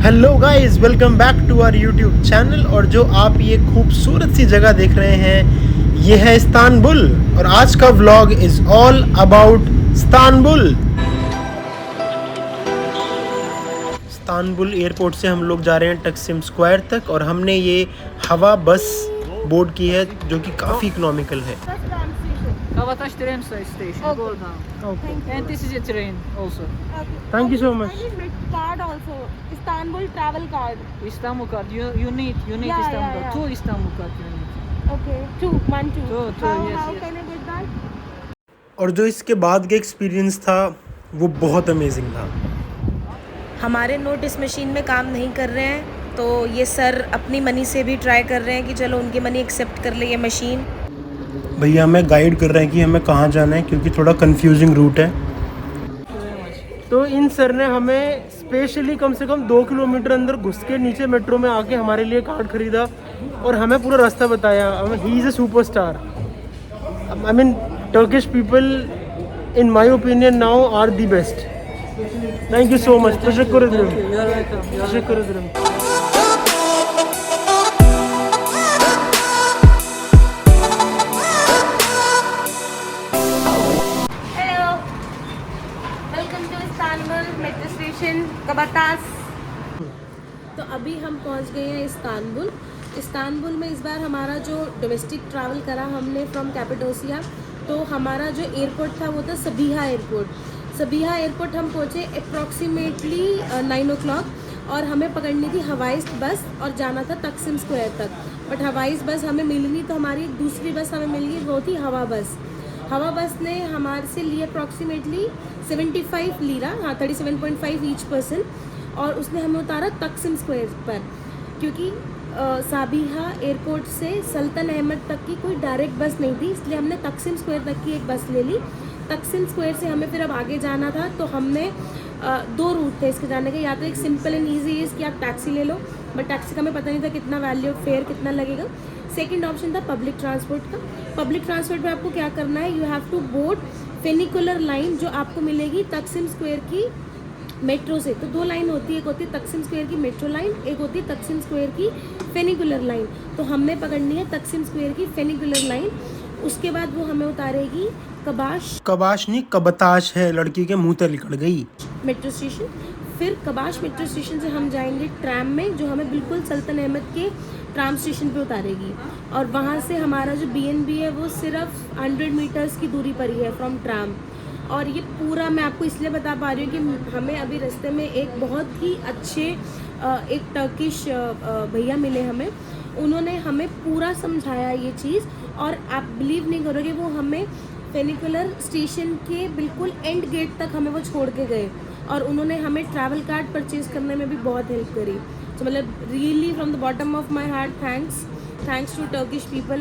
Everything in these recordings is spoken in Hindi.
Hello guys, welcome back to our YouTube channel. और जो आप ये खूबसूरत सी जगह देख रहे हैं ये है इस्तांबुल। और आज का vlog is all about Istanbul. Istanbul airport से हम लोग जा रहे हैं टक्सिम स्क्वायर तक और हमने ये हवा बस बोर्ड की है जो कि काफ़ी इकोनॉमिकल है। Kavataş tram station. Go down. And this is a train also. Thank you so much. I need card also. Istanbul travel card. Istanbul card. You need Yeah, Istanbul yeah, card. yeah. Two Istanbul card you need. Okay. Two. Two, yes, How yes. can I get that? और जो इसके बाद का एक्सपीरियंस था वो बहुत अमेजिंग था। हमारे नोट इस मशीन में काम नहीं कर रहे हैं, तो ये सर अपनी मनी से भी ट्राई कर रहे हैं कि चलो उनकी मनी एक्सेप्ट कर ले ये मशीन। भैया हमें गाइड कर रहे हैं कि हमें कहाँ जाना है क्योंकि थोड़ा कंफ्यूजिंग रूट है। तो इन सर ने हमें स्पेशली कम से कम 2 किलोमीटर अंदर घुस के नीचे मेट्रो में आके हमारे लिए कार्ड खरीदा और हमें पूरा रास्ता बताया। He is a superstar. I mean Turkish people in my opinion now are the best. Thank you so much. तशक्कुर ederim। You are welcome. You are तशक्कुर ederim। Hello. Welcome to Istanbul metro station. Kabataş. तो अभी हम पहुंच गए हैं इस्तांबुल। इस्तांबुल में इस बार हमारा जो डोमेस्टिक ट्रैवल करा हमने फ्रॉम कैपेडोसिया, तो हमारा जो एयरपोर्ट था वो था सबीहा एयरपोर्ट। सबीहा एयरपोर्ट हम पहुँचे अप्रॉक्सीमेटली 9 o'clock और हमें पकड़नी थी हवाई बस और जाना था तक्सिम स्क्वायर तक। बट हवाई बस हमें मिली नहीं, तो हमारी एक दूसरी बस हमें मिल गई, वो थी हवा बस। हवा बस ने हमारे से लिए अप्रॉक्सीमेटली 75 लीरा, हाँ 37.5 ईच पर्सन, और उसने हमें उतारा तक्सिम स्क्वायर पर। क्योंकि साबिहा एयरपोर्ट से सल्तन अहमद तक की कोई डायरेक्ट बस नहीं थी, इसलिए हमने तक्सिम स्क्वायर तक की एक बस ले ली। तक्सिम स्क्वायर से हमें फिर अब आगे जाना था, तो हमने 2 रूट थे इसके जाने के। या तो एक सिंपल एंड ईजी इज़ कि आप टैक्सी ले लो, बट टैक्सी का हमें पता नहीं था कितना वैल्यू फेयर कितना लगेगा। सेकंड ऑप्शन था पब्लिक ट्रांसपोर्ट का। पब्लिक ट्रांसपोर्ट में आपको क्या करना है, you have to board funicular line जो आपको मिलेगी तक्सिम स्क्वायर की मेट्रो से। तो 2 लाइन होती है, एक होती है तक्सिम स्क्वायर की मेट्रो लाइन, एक होती है तक्सिम स्क्वायर की फेनिकुलर लाइन। तो हमने पकड़नी है तक्सिम स्क्वायर की फेनिकुलर लाइन। उसके बाद वो हमें उतारेगी कबाश नहीं कबताश है, लड़की के मुंह तक निकल गई। Metro station. फिर कबाश मेट्रो स्टेशन से हम जाएंगे ट्रैम में, जो हमें बिल्कुल सल्तन अहमद के ट्राम स्टेशन पे उतारेगी। और वहाँ से हमारा जो BNB है वो सिर्फ 100 मीटर्स की दूरी पर ही है फ्रॉम ट्राम। और ये पूरा मैं आपको इसलिए बता पा रही हूँ कि हमें अभी रास्ते में एक बहुत ही अच्छे एक टर्किश भैया मिले हमें। उन्होंने हमें पूरा समझाया ये चीज़, और आप बिलीव नहीं करोगे, वो हमें फेनिकुलर स्टेशन के बिल्कुल एंड गेट तक हमें वो छोड़ के गए। और उन्होंने हमें ट्रैवल कार्ड परचेज करने में भी बहुत हेल्प करी। तो मतलब really from the bottom of my heart thanks to Turkish people.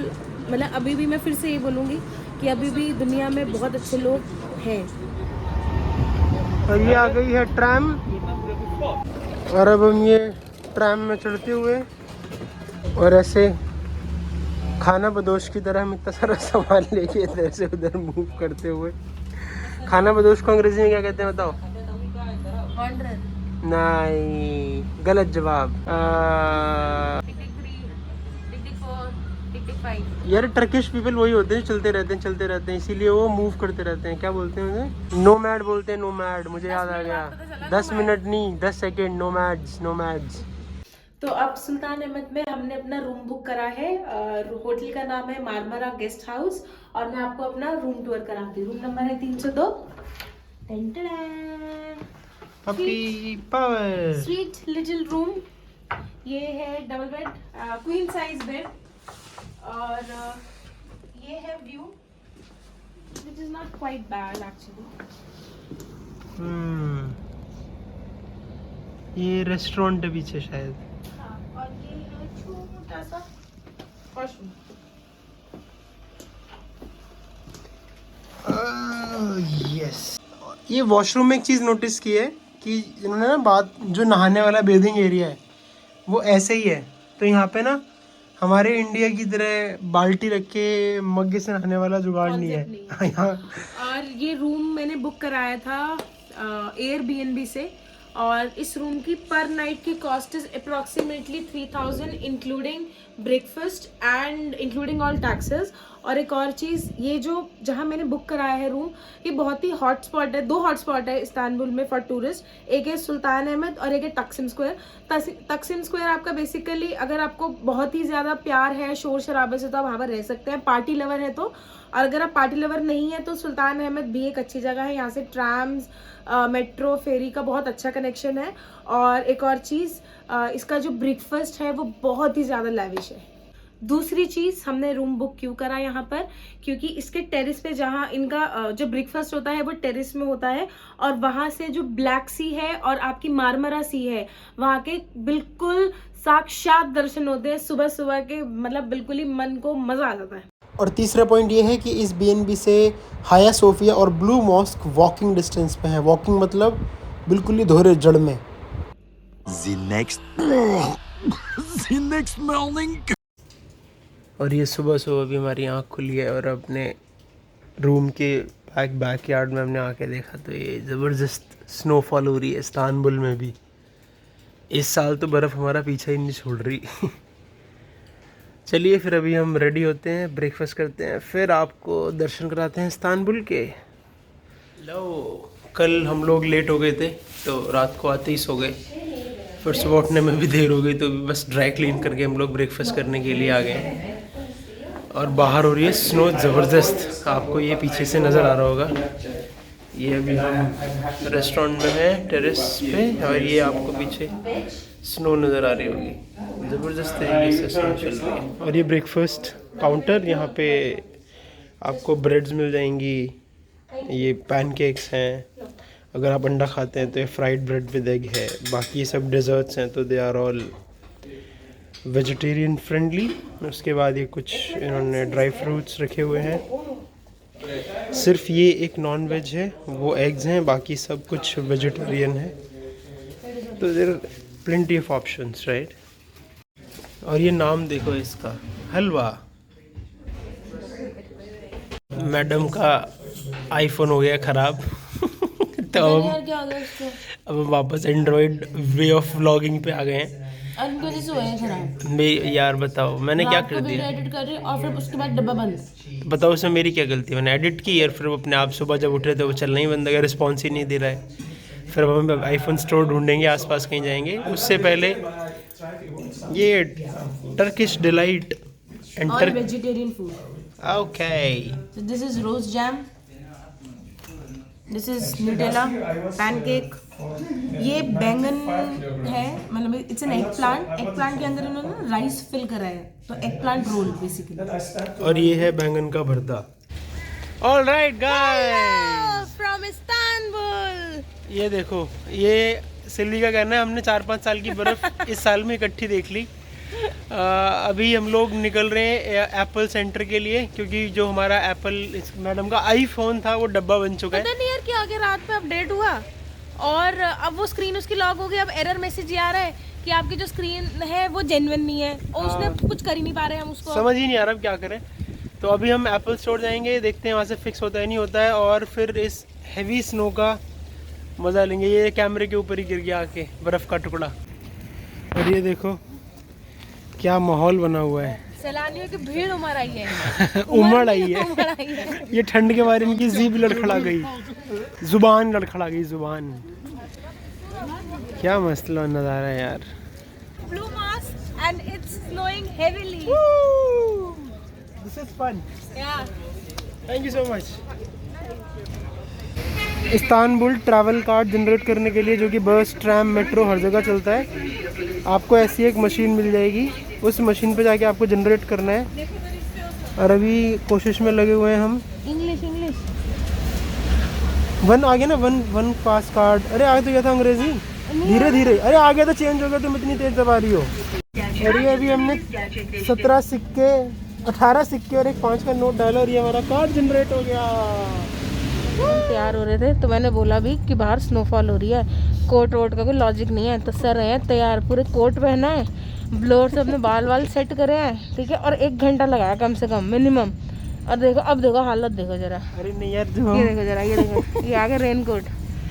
मतलब अभी भी मैं फिर से ये बोलूँगी कि अभी भी दुनिया में बहुत अच्छे लोग हैं। और ये आ गई है ट्रैम, और अब हम ये ट्रैम में चढ़ते हुए और ऐसे खाना बदोश की तरह हम इतना सारा सामान लेके इधर से उधर मूव करते हुए। खाना बदोश को अंग्रेजी में क्या कहते हैं बताओ? नहीं, गलत जवाब। यार टर्किश पीपल वही होते हैं, चलते रहते हैं, इसीलिए वो मूव करते रहते हैं। क्या बोलते हैं उन्हें? नोमैड बोलते हैं, नोमैड। मुझे याद आ गया। 10 मिनट नहीं 10 सेकेंड। नोमैड्स। तो अब सुल्तान अहमद में हमने अपना रूम बुक करा है। होटल का नाम है मारमरा गेस्ट हाउस, और मैं आपको अपना रूम टूर कराती हूँ। रूम नंबर है 302। Puppy power. Sweet little room. ये है double bed, queen size bed, और ये है view which is not quite bad actually. ये रेस्टोरेंट है पीछे शायद। हाँ, और ये है छोटा सा वॉशरूम। यस। ये वॉशरूम में एक चीज़ नोटिस की है कि इन्होंने ना बात जो नहाने वाला बेदिंग एरिया है वो ऐसे ही है। तो यहाँ पे ना हमारे इंडिया की तरह बाल्टी रख के मग्गे से नहाने वाला जुगाड़ नहीं है यहाँ। और ये रूम मैंने बुक कराया था Airbnb से, और इस रूम की पर नाइट की cost is approximately 3000 including breakfast and including all taxes. और एक और चीज़, ये जो जहाँ मैंने बुक कराया है रूम, ये बहुत ही हॉट स्पॉट है। 2 हॉट स्पॉट है इस्तांबुल में फॉर टूरिस्ट, एक है सुल्तान अहमद और एक है तकसीम स्क्वायर। तकसीम स्क्वायर आपका बेसिकली, अगर आपको बहुत ही ज़्यादा प्यार है शोर शराबे से तो आप वहाँ पर रह सकते हैं, पार्टी लवर है तो। और अगर आप पार्टी लवर नहीं है तो सुल्तान अहमद भी एक अच्छी जगह है। यहाँ से ट्राम्स, मेट्रो, फेरी का बहुत अच्छा कनेक्शन है। और एक और चीज़, इसका जो ब्रेकफास्ट है वो बहुत ही ज़्यादा लैविश है। दूसरी चीज़, हमने रूम बुक क्यों करा यहाँ पर, क्योंकि इसके टेरेस पे जहाँ इनका जो ब्रेकफास्ट होता है वो टेरेस में होता है, और वहाँ से जो ब्लैक सी है और आपकी मारमरा सी है, वहाँ के बिल्कुल साक्षात दर्शन होते हैं सुबह सुबह के। मतलब बिल्कुल ही मन को मज़ा आ जाता है। और तीसरा पॉइंट ये है कि इस BNB से हाया सोफिया और ब्लू मॉस्क वॉकिंग डिस्टेंस पे है। वॉकिंग मतलब बिल्कुल ही दोहरे जड़ में। The next morning. और ये सुबह सुबह भी हमारी आँख खुली है और अपने रूम के बैक यार्ड में हमने आके देखा तो ये ज़बरदस्त स्नोफॉल हो रही है इस्तांबुल में भी। इस साल तो बर्फ़ हमारा पीछा ही नहीं छोड़ रही। चलिए फिर अभी हम रेडी होते हैं, ब्रेकफास्ट करते हैं, फिर आपको दर्शन कराते हैं इस्तांबुल के। लो, कल हम लोग लेट हो गए थे तो रात को आते ही सो गए, फिर सुबह उठने में भी देर हो गई तो बस ड्राई क्लीन करके हम लोग ब्रेकफास्ट करने के लिए आ गए। और बाहर हो रही है स्नो ज़बरदस्त, आपको ये पीछे से नज़र आ रहा होगा। ये अभी हम रेस्टोरेंट में हैं टेरेस पे, और ये आपको पीछे स्नो नज़र आ रही होगी। ज़बरदस्त तरीके से स्नो चल रही है। और ये ब्रेकफास्ट काउंटर, यहाँ पे आपको ब्रेड्स मिल जाएंगी, ये पैनकेक्स हैं, अगर आप अंडा खाते हैं तो ये फ्राइड ब्रेड विद एग है। बाकी ये सब डेजर्ट्स हैं तो they are all vegetarian friendly. उसके बाद ये कुछ इन्होंने ड्राई फ्रूट्स रखे हुए हैं। सिर्फ ये एक नॉन वेज है, वो एग्स हैं, बाकी सब कुछ वेजिटेरियन है। तो there plenty of options, right. और ये नाम देखो इसका, हलवा। मैडम का आईफोन हो गया ख़राब तो अब हम वापस एंड्रॉयड वे ऑफ व्लॉगिंग पे आ गए हैं। मेरी यार बताओ मैंने क्या कर दिया, एडिट कर रहे और फिर उसके बाद डब्बा बंद। बताओ उसमें मेरी क्या गलती है। मैंने एडिट की और फिर अपने आप सुबह जब उठ रहे थे वो चलना ही बंद गया, रिस्पॉन्स ही नहीं दे रहा है। फिर अब हम आईफोन स्टोर ढूंढेंगे, आसपास कहीं जाएंगे। उससे पहले ये Turkish delight and vegetarian food. Okay, this is rose jam, this is Nutella, pancake. ये बैंगन है, मतलब it's an eggplant. Eggplant के अंदर इन्होंने राइस फिल करा है, तो एग प्लांट रोल बेसिकली। और ये है बैंगन का भरता। Alright guys, from Istanbul. ये देखो, ये सिल्वी का कहना है हमने 4-5 साल की बर्फ़ इस साल में इकट्ठी देख ली। अभी हम लोग निकल रहे हैं एप्पल सेंटर के लिए, क्योंकि जो हमारा एप्पल मैडम का आईफोन था वो डब्बा बन चुका है। पता नहीं यार क्या आगे रात में अपडेट हुआ और अब वो स्क्रीन उसकी लॉक हो गई। अब एरर मैसेज आ रहा है कि आपकी जो स्क्रीन है वो जेन्युइन नहीं है, और उसने कुछ कर ही नहीं पा रहे हम उसको, समझ ही नहीं आ रहा अब क्या करें। तो अभी हम एप्पल स्टोर जाएंगे, देखते हैं वहाँ से फिक्स होता है नहीं होता है, और फिर इस हैवी स्नो का मज़ा लेंगे। ये कैमरे के ऊपर ही गिर गया आके बर्फ़ का टुकड़ा। और ये देखो क्या माहौल बना हुआ है, सैलानियों की भीड़ उमड़ आई है। उमड़ आई है। ये ठंड के बारे में इनकी जीभ लड़खड़ा गई, जुबान लड़खड़ा गई, जुबान। क्या मसला नज़ारा है यार। Blue Mosque and it's snowing heavily. This is fun. Yeah thank you so much. Istanbul travel card generate करने के लिए, जो कि बस, ट्रैम, मेट्रो हर जगह चलता है, आपको ऐसी एक मशीन मिल जाएगी। उस मशीन पे जाके आपको जनरेट करना है। और अभी कोशिश में लगे हुए हैं हम। इंग्लिश वन आ गया ना, वन पास कार्ड। अरे आगे तो क्या था अंग्रेजी, धीरे धीरे। अरे आ गया तो चेंज हो गया, तुम इतनी तेज दबा रही हो। और ये अभी हमने 17 सिक्के, 18 सिक्के और एक 5 का नोट डाला और ये हमारा कार्ड जनरेट हो गया। तैयार हो रहे थे तो मैंने बोला भी कि बाहर स्नोफॉल हो रही है, कोट वोट का कोई लॉजिक नहीं है। तो सर हैं तैयार, पूरे कोट पहना है, ब्लोअर से अपने बाल सेट करे हैं, ठीक है, और 1 घंटा लगाया कम से कम मिनिमम। और देखो, अब देखो हालत देखो जरा। अरे नहीं यार, ये देखो जरा, ये देखो, ये आ गया रेन कोट।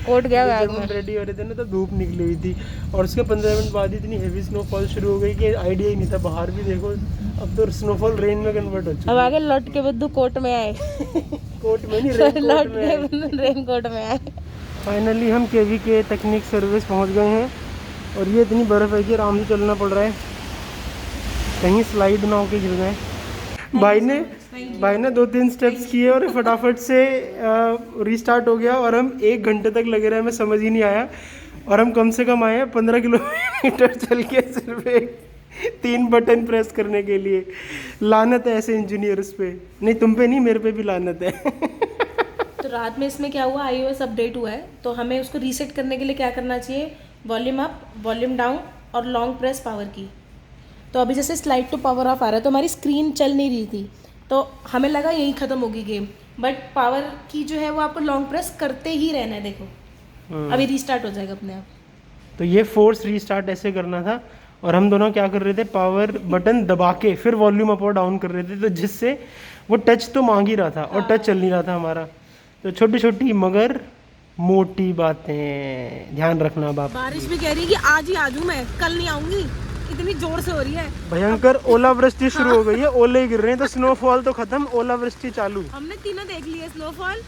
कोट गया बैग जब में। हम रेडी हो रहे थे ना तो धूप निकली हुई थी और उसके 15 मिनट बाद इतनी हेवी स्नोफॉल शुरू हो गई कि आइडिया ही नहीं था। बाहर भी देखो अब तो स्नोफॉल रेन में कन्वर्ट हो चुकी अब आगे लौट के बुद्धू कोट में आए। कोट में नहीं रेन लौट कोट में। के रेन कोट में आए। फाइनली हम केवी के टेक्निक सर्विस पहुंच गए हैं और ये इतनी बर्फ़ है कि आराम से चलना पड़ रहा है, कहीं स्लाइड ना होके गिर जाए। भाई ने 2-3 स्टेप्स किए और फटाफट से रीस्टार्ट हो गया और हम 1 घंटे तक लगे रहे, हमें समझ ही नहीं आया। और हम कम से कम आए हैं 15 किलोमीटर चल के सिर्फ 3 बटन प्रेस करने के लिए। लानत है ऐसे इंजीनियर्स पे। नहीं तुम पे नहीं, मेरे पे भी लानत है। तो रात में इसमें क्या हुआ, iOS अपडेट हुआ है तो हमें उसको रीसेट करने के लिए क्या करना चाहिए, वॉल्यूम अप, वॉल्यूम डाउन और लॉन्ग प्रेस पावर की। तो अभी जैसे स्लाइड टू पावर ऑफ आ रहा है तो हमारी स्क्रीन चल नहीं रही थी तो हमें लगा यही ख़त्म होगी गेम, बट पावर की जो है वो आपको लॉन्ग प्रेस करते ही रहना है। देखो अभी रीस्टार्ट हो जाएगा अपने आप। तो ये फोर्स रीस्टार्ट ऐसे करना था और हम दोनों क्या कर रहे थे, पावर बटन दबा के फिर वॉल्यूम अप और डाउन कर रहे थे, तो जिससे वो टच तो मांग ही रहा था और टच चल नहीं रहा था हमारा। तो छोटी छोटी मगर मोटी बातें ध्यान रखना बाप। बारिश भी कह रही है कि आज ही आ जाऊँ मैं, कल नहीं आऊँगी, इतनी जोर से हो रही है। भयंकर ओलावृष्टि शुरू हो गई है, ओले गिर रहे हैं। तो स्नोफॉल तो खत्म, ओलावृष्टि चालू। हमने तीनों देख लिए, स्नोफॉल,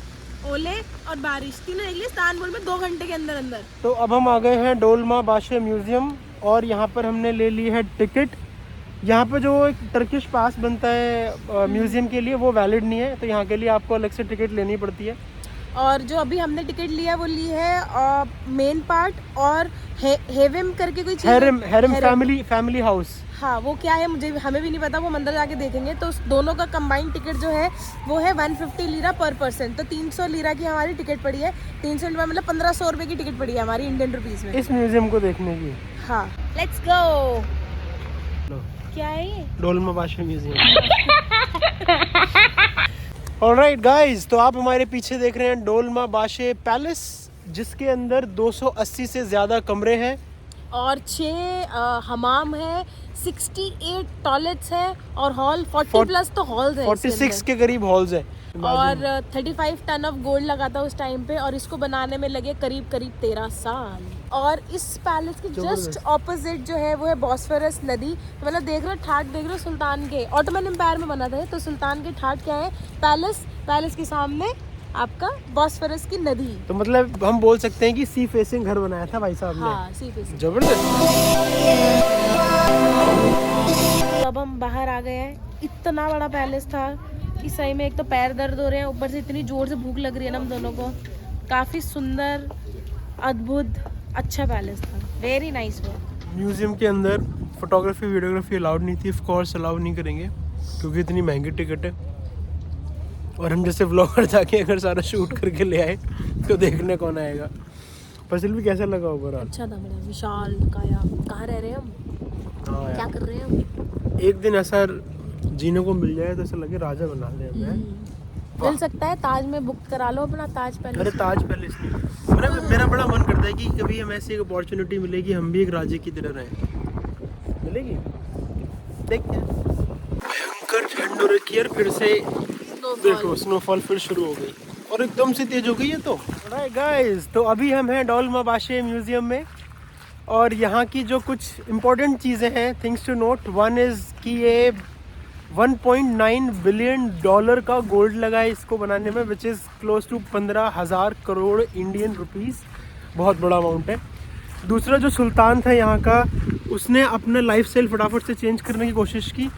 ओले और बारिश, तीनों देख लिए इस्तांबुल में 2 घंटे के अंदर अंदर। तो अब हम आ गए हैं डोलमाबाशे म्यूजियम और यहाँ पर हमने ले ली है टिकट। यहाँ पे जो एक टर्किश पास बनता है म्यूजियम के लिए वो वैलिड नहीं है, तो यहाँ के लिए आपको अलग से टिकट लेनी पड़ती है। और जो अभी हमने टिकट लिया वो ली है मेन पार्ट और हेवेम करके कोई चीज़, हैरम फैमिली हाउस। हाँ वो क्या है हमें भी नहीं पता, वो मंदिर जाके देखेंगे। तो दोनों का कंबाइंड टिकट जो है वो है 150 लीरा पर पर्सन, तो 300 लीरा की हमारी टिकट पड़ी है। 300 मतलब 1500 रुपये की टिकट पड़ी है हमारी इंडियन रुपीज़ में इस म्यूजियम को देखने की। हाँ लेट्स गो। क्या है ये? डोलमाबाशे म्यूजियम। ऑलराइट गाइस, तो आप हमारे पीछे देख रहे हैं डोलमाबाशे पैलेस, जिसके अंदर 280 से ज़्यादा कमरे हैं और 6 हमाम है, 68 टॉयलेट्स है और हॉल 40 प्लस तो हॉल्स है। 46 के करीब हॉल्स है और 35 टन ऑफ गोल्ड लगा था उस टाइम पे और इसको बनाने में लगे करीब 13 साल। और इस पैलेस के जस्ट ऑपोजिट जो है वो है बॉस्फोरस नदी। तो मतलब देख रहे हो ठाट, देख रहे हो सुल्तान के, ऑटोमन एम्पायर में बना था तो सुल्तान के ठाट क्या है, पैलेस के सामने आपका बॉस्फोरस की नदी। तो मतलब हम बोल सकते हैं कि सी फेसिंग घर बनाया था भाई साहब ने। हाँ सी फेसिंग। जबरदस्त। अब हम बाहर आ गए हैं, इतना बड़ा पैलेस था कि सही में एक तो पैर दर्द हो रहे हैं, ऊपर से इतनी जोर से भूख लग रही है ना हम दोनों को। काफ़ी सुंदर, अद्भुत, अच्छा पैलेस था, वेरी नाइस वो। म्यूजियम के अंदर फोटोग्राफी वीडियोग्राफी अलाउड नहीं थी, ऑफ कोर्स अलाउ नहीं करेंगे क्योंकि इतनी महंगी टिकट है। और हम जैसे व्लॉगर जाके अगर सारा शूट करके ले आए तो देखने कौन आएगा। फसल भी कैसा लगा ओवरऑल? अच्छा था, बड़ा विशाल काया। कहाँ रह रहे हैं हम, क्या कर रहे हैं हम? एक दिन ऐसा जीने को मिल जाए तो ऐसा लगे राजा बना दे हमें। मिल सकता है, ताज में बुक करा लो अपना ताज पैलेस। अरे ताज पैलेस नहीं, मेरा बड़ा मन करता है कि कभी हमें ऐसी एक अपॉर्चुनिटी मिलेगी, हम भी एक राजे की तरह रहें। मिलेगी, देखते हैं। भयंकर ठंड हो रखी है, फिर से देखो स्नोफॉल फिर शुरू हो गई और एकदम से तेज हो गई है। तो गाइस, तो अभी हम हैं डोलमाबाशे म्यूजियम में और यहाँ की जो कुछ इम्पोर्टेंट चीज़ें हैं, things to note. One is कि ये 1.9 बिलियन डॉलर का गोल्ड लगा है इसको बनाने में, which is close to 15,000 crore Indian rupees. बहुत बड़ा अमाउंट है। दूसरा, जो सुल्तान था यहाँ का, उसने अपना लाइफस्टाइल फटाफट से चेंज करने की कोशिश की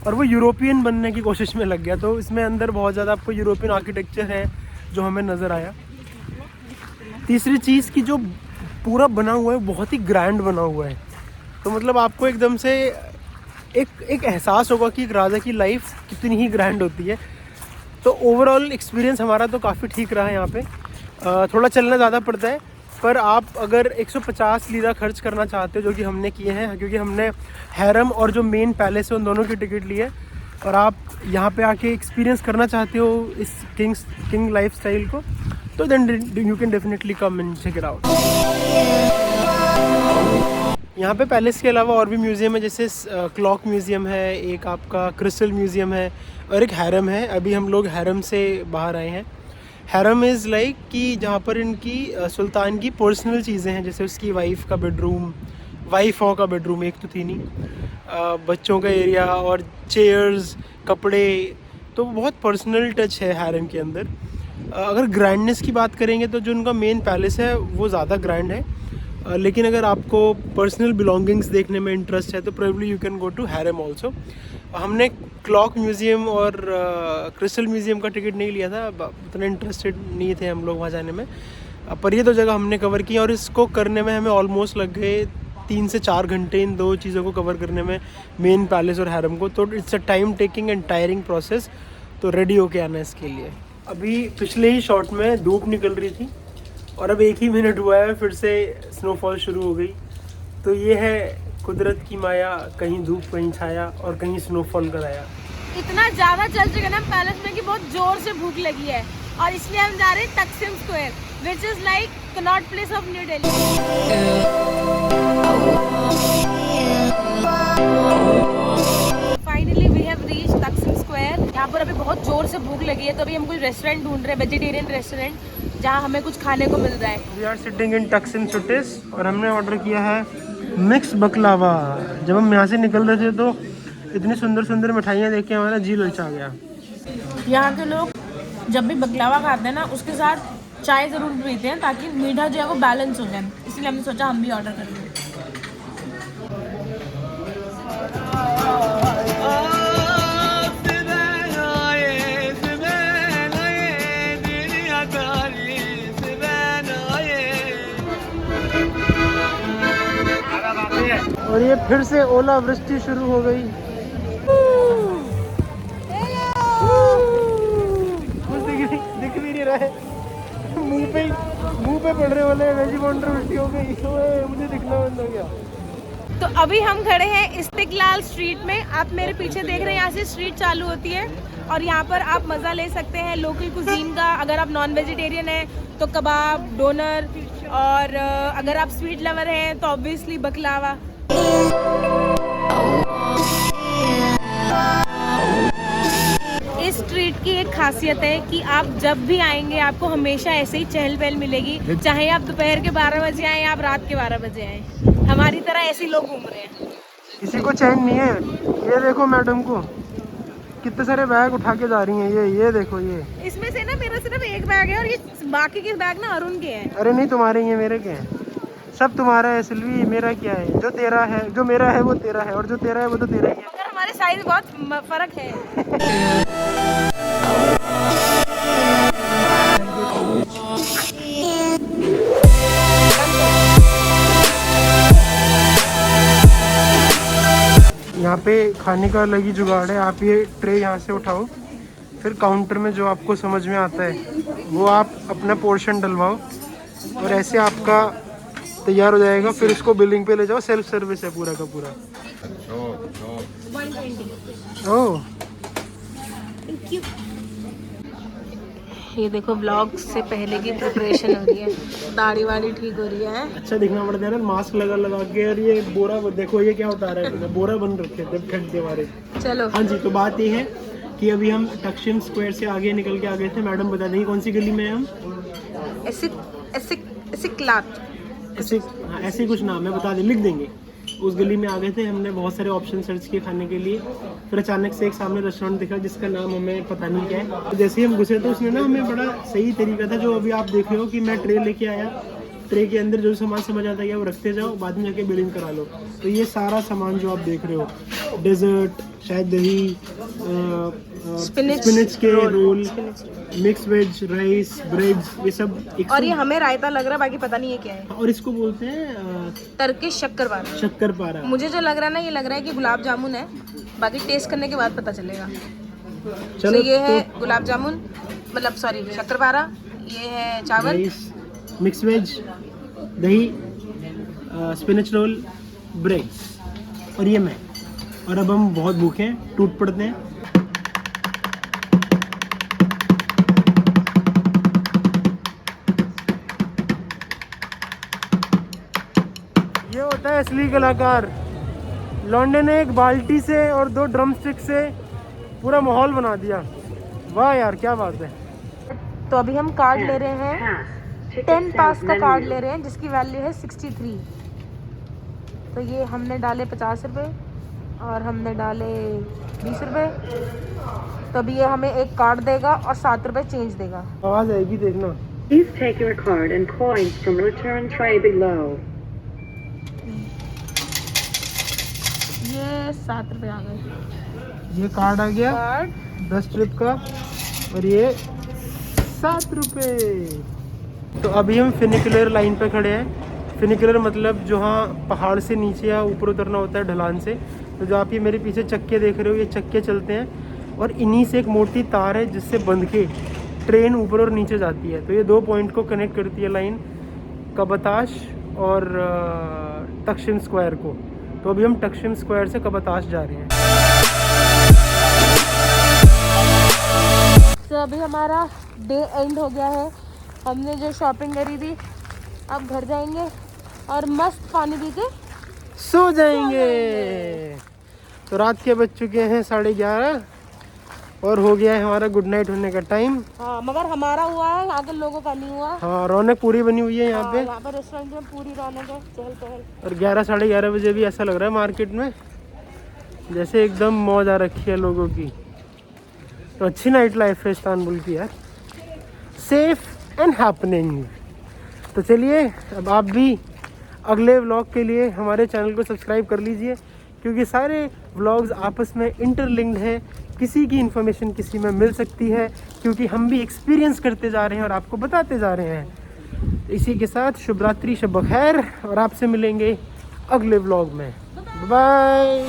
और वो यूरोपियन बनने की कोशिश में लग गया। तो इसमें अंदर बहुत ज़्यादा आपको यूरोपियन आर्किटेक्चर है जो हमें नज़र आया। तीसरी चीज़ की जो पूरा बना हुआ है बहुत ही ग्रैंड बना हुआ है, तो मतलब आपको एकदम से एक एहसास होगा कि एक राजा की लाइफ कितनी ही ग्रैंड होती है। तो ओवरऑल एक्सपीरियंस हमारा तो काफ़ी ठीक रहा है यहाँ पे। थोड़ा चलना ज़्यादा पड़ता है, पर आप अगर 150 लीरा खर्च करना चाहते हो, जो कि हमने किए हैं क्योंकि हमने हैरम और जो मेन पैलेस है उन दोनों की टिकट ली है, और आप यहाँ पे आके एक्सपीरियंस करना चाहते हो इस किंग लाइफ स्टाइल को, तो then you can definitely come and check it out. यहाँ पे पैलेस के अलावा और भी म्यूज़ियम है, जैसे क्लॉक म्यूज़ियम है, एक आपका क्रिस्टल म्यूज़ियम है और एक हैरम है। अभी हम लोग हैरम से बाहर आए हैं। हैरम इज़ लाइक कि जहाँ पर इनकी सुल्तान की पर्सनल चीज़ें हैं, जैसे उसकी वाइफ का बेडरूम, वाइफों का बेडरूम, एक तो थी नहीं, बच्चों का एरिया और चेयर्स, कपड़े, तो बहुत पर्सनल टच है हैरम के अंदर। अगर ग्रैंडनेस की बात करेंगे तो जो उनका मेन पैलेस है वो ज़्यादा ग्रैंड है, लेकिन अगर आपको पर्सनल बिलोंगिंग्स देखने में इंटरेस्ट है तो probably you can go to harem also. हमने क्लॉक म्यूज़ियम और क्रिस्टल म्यूज़ियम का टिकट नहीं लिया था, उतने इंटरेस्टेड नहीं थे हम लोग वहाँ जाने में, पर ये दो जगह हमने कवर की और इसको करने में हमें ऑलमोस्ट लग गए 3 से 4 घंटे इन दो चीज़ों को कवर करने में, मेन पैलेस और हैरम को। तो it's a time taking and tiring process, तो रेडी होके आना इसके लिए। अभी पिछले ही शॉट में धूप निकल रही थी और अब 1 ही मिनट हुआ है फिर से स्नोफॉल शुरू हो गई। तो ये है कुदरत की माया, कहीं धूप कहीं छाया और कहीं स्नोफॉल कराया। इतना ज़्यादा चल चुके ना पैलेस में कि बहुत जोर से भूख लगी है और इसलिए हम जा रहे हैं Taksim Square, which is like Connaught Place of New Delhi. Finally we have reach Taksim Square. यहाँ पर अभी बहुत जोर से भूख लगी है, तो अभी हम कोई रेस्टोरेंट ढूंढ रहे हैं, वेजिटेरियन रेस्टोरेंट जहाँ हमें कुछ खाने को मिल रहा है। वी आर सिटिंग इन तकसीम सुटिस और हमने ऑर्डर किया है मिक्स बकलावा। जब हम यहाँ से निकल रहे थे तो इतनी सुंदर सुंदर मिठाइयाँ देख के हमारा जी ललचा गया। यहाँ के लोग जब भी बकलावा खाते हैं ना उसके साथ चाय ज़रूर पीते हैं ताकि मीठा जो है वो बैलेंस हो जाए, इसलिए हमने सोचा हम भी ऑर्डर कर लें। और ये फिर से ओला वृष्टि शुरू हो गई। कुछ दिख भी नहीं रहा है, मुंह पे पड़ रहे वाले वेजी बाउंड्री वृष्टि हो गई, मुझे दिखना बंद हो गया। तो अभी हम खड़े हैं इस्तिकलाल स्ट्रीट में। आप मेरे पीछे देख रहे हैं, यहाँ से स्ट्रीट चालू होती है और यहाँ पर आप मज़ा ले सकते हैं लोकल कुजीन का। अगर आप नॉन वेजिटेरियन हैं तो कबाब, डोनर, और अगर आप स्वीट लवर हैं तो ऑब्वियसली बकलावा। इस स्ट्रीट की एक खासियत है कि आप जब भी आएंगे आपको हमेशा ऐसे ही चहल पहल मिलेगी, चाहे आप दोपहर के 12 बजे आए या आप रात के 12 बजे आए। हमारी तरह ऐसे ही लोग घूम रहे हैं, किसी को चैन नहीं है। ये देखो मैडम को कितने सारे बैग उठा के जा रही हैं। ये देखो, ये इसमें से ना मेरा सिर्फ एक बैग है और ये बाकी के बैग ना अरुण के हैं। अरे नहीं, तुम्हारे ही हैं, मेरे के हैं, सब तुम्हारा है सिल्वी, मेरा क्या है। जो तेरा है, जो मेरा है वो तेरा है और जो तेरा है वो तो तेरा ही है। मगर हमारे साइज बहुत फर्क है। यहाँ पे खाने का अलग ही जुगाड़ है। आप ये ट्रे यहाँ से उठाओ, फिर काउंटर में जो आपको समझ में आता है वो आप अपना पोर्शन डलवाओ और ऐसे आपका तैयार हो जाएगा। फिर इसको बिलिंग पे ले जाओ, सेल्फ सर्विस है पूरा का पूरा। ओह, ये देखो ब्लॉग से पहले की प्रिपरेशन हो रही है, दाढ़ी वाड़ी ठीक हो रही है। अच्छा दिखना पड़ता है ना, मास्क लगा के। और ये बोरा देखो, ये क्या उतारा है, बोरा बन रखे थे ठंड के मारे। चलो हाँ जी, तो बात ये है कि अभी हम तकसीम स्क्वायर से आगे निकल के आ गए थे। मैडम बता देंगे कौन सी गली में है हम? ऐसे कुछ नाम है, बता दें, लिख देंगे। उस गली में आ गए थे हमने, बहुत सारे ऑप्शन सर्च किए खाने के लिए। फिर अचानक से एक सामने रेस्टोरेंट दिखा जिसका नाम हमें पता नहीं क्या है। तो जैसे ही हम घुसे तो उसने ना हमें बड़ा सही तरीका था, जो अभी आप देख रहे हो कि मैं ट्रे लेके आया, ट्रे के अंदर जो सामान समझ आता है वो रखते जाओ, बाद में जाके बिलिंग करा लो। तो ये सारा सामान जो आप देख रहे हो, डेजर्ट, शायद दही, स्पिनच के roll, mix veg, rice, breads, ये सब। और ये हमें रायता लग रहा है, बाकी पता नहीं है क्या है। और इसको बोलते हैं टर्किश शक्करपारा। शक्करपारा। मुझे जो लग रहा है ना, ये लग रहा है कि गुलाब जामुन है, बाकी टेस्ट करने के बाद पता चलेगा। चलो, तो ये है गुलाब जामुन, मतलब सॉरी शक्करपारा, ये है चावल, राइस, मिक्स वेज, दही, स्पिनच रोल, ब्रेड्स, और ये मैं। और अब हम बहुत भूखे हैं, टूट पड़ते हैं। ये होता है असली कलाकार। लौंडे ने एक बाल्टी से और 2 ड्रम स्टिक से पूरा माहौल बना दिया। वाह यार, क्या बात है। तो अभी हम कार्ड ले रहे हैं 10 पास का कार्ड ले रहे हैं जिसकी वैल्यू है 63। तो ये हमने डाले 50 रुपये और हमने डाले 20 रुपये। तो अभी ये हमें एक कार्ड देगा और 7 रुपये चेंज देगा। आवाज़ आएगी देखना। Please take your card and coins from return tray below. ये 7 रुपये आ गए। ये कार्ड आ गया कार्ड 10 ट्रिप का और ये 7 रुपये। तो अभी हम फिनिकुलर लाइन पे खड़े हैं। फिनिकुलर मतलब जहाँ पहाड़ से नीचे या ऊपर उतरना होता है ढलान से। तो जो आप ये मेरे पीछे चक्के देख रहे हो, ये चक्के चलते हैं और इन्हीं से एक मोटी तार है जिससे बंध के ट्रेन ऊपर और नीचे जाती है। तो ये 2 पॉइंट को कनेक्ट करती है लाइन, कबताश और तक्षशिम स्क्वायर को। तो अभी हम तक्षशिम स्क्वायर से कबताश जा रहे हैं। तो अभी हमारा डे एंड हो गया है। हमने जो शॉपिंग करी थी, अब घर जाएंगे और मस्त पानी पी के सो जाएंगे। तो रात के बज चुके हैं 11:30 और हो गया है हमारा गुड नाइट होने का टाइम। हाँ, मगर हमारा हुआ है, आगे लोगों का नहीं हुआ। हाँ, रौनक पूरी बनी हुई है यहाँ पे। यहाँ पर रेस्टोरेंट में पूरी रौनक है, चहल पहल। और 11 साढ़े 11 बजे भी ऐसा लग रहा है मार्केट में जैसे एकदम मौज आ रखी है लोगों की। तो अच्छी नाइट लाइफ है इस्तांबुल की यार, सेफ एंड हैपनिंग। तो चलिए अब आप भी अगले व्लॉग के लिए हमारे चैनल को सब्सक्राइब कर लीजिए, क्योंकि सारे व्लॉग्स आपस में इंटरलिंक्ड हैं। किसी की इन्फॉर्मेशन किसी में मिल सकती है, क्योंकि हम भी एक्सपीरियंस करते जा रहे हैं और आपको बताते जा रहे हैं। इसी के साथ शुभ रात्रि, शब खैर, और आपसे मिलेंगे अगले व्लॉग में। बाय।